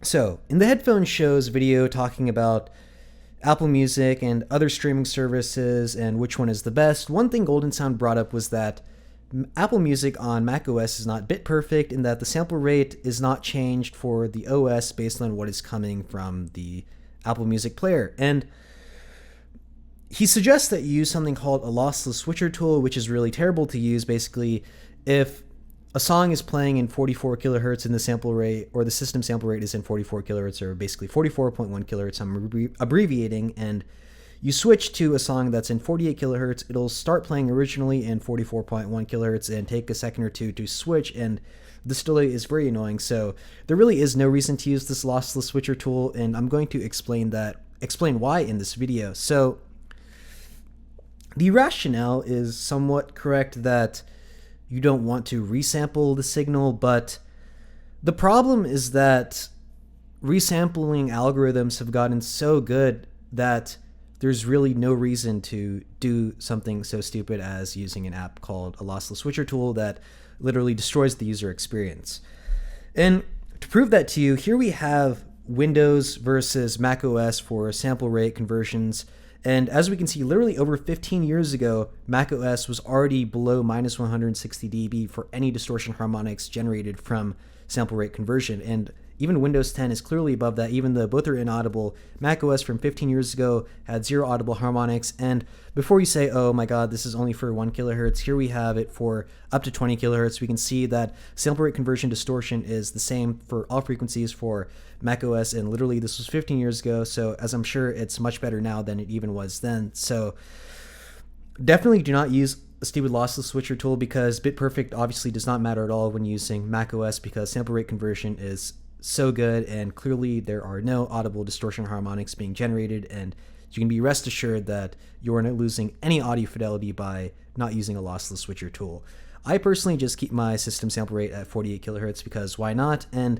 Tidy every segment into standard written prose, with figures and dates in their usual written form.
So, in the Headphones Show's video talking about Apple Music and other streaming services and which one is the best, one thing Golden Sound brought up was that Apple Music on macOS is not BitPerfect, and that the sample rate is not changed for the OS based on what is coming from the Apple Music player. And he suggests that you use something called a Lossless Switcher tool, which is really terrible to use. Basically, if a song is playing in 44 kilohertz and the sample rate or the system sample rate is in 44 kilohertz, or basically 44.1 kilohertz, I'm abbreviating, and you switch to a song that's in 48 kilohertz, it'll start playing originally in 44.1 kilohertz and take a second or two to switch, and this delay is very annoying. So there really is no reason to use this Lossless Switcher tool, and I'm going to explain why in this video. So the rationale is somewhat correct that you don't want to resample the signal, but the problem is that resampling algorithms have gotten so good that there's really no reason to do something so stupid as using an app called a Lossless Switcher tool that literally destroys the user experience. And to prove that to you, here we have Windows versus macOS for sample rate conversions. And as we can see, literally over 15 years ago, macOS was already below minus 160 dB for any distortion harmonics generated from sample rate conversion. And even Windows 10 is clearly above that, even though both are inaudible. macOS from 15 years ago had 0 audible harmonics. And before you say, oh my god, this is only for 1 kilohertz, here we have it for up to 20 kilohertz. We can see that sample rate conversion distortion is the same for all frequencies for macOS, and literally this was 15 years ago, so as I'm sure it's much better now than it even was then. So definitely do not use a stupid Lossless Switcher tool, because BitPerfect obviously does not matter at all when using macOS, because sample rate conversion is so good, and clearly there are no audible distortion harmonics being generated, and you can be rest assured that you are not losing any audio fidelity by not using a Lossless Switcher tool. I personally just keep my system sample rate at 48 kilohertz because why not, and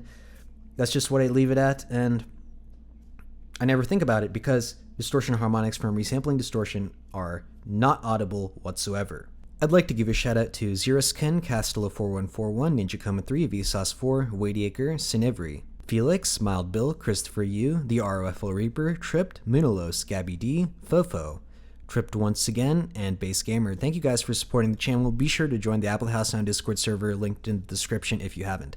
that's just what I leave it at, and I never think about it because distortion harmonics from resampling distortion are not audible whatsoever. I'd like to give a shout out to Zeruskin, Castello4141, Ninja Coma 3, Vsauce4, Wadiacre, Cinevri, Felix, Mild Bill, Christopher U, The ROFL Reaper, Tripped, Moonolos, Gabby D, Fofo, Tripped once again, and Base Gamer. Thank you guys for supporting the channel. Be sure to join the Apple House on Discord server, linked in the description if you haven't.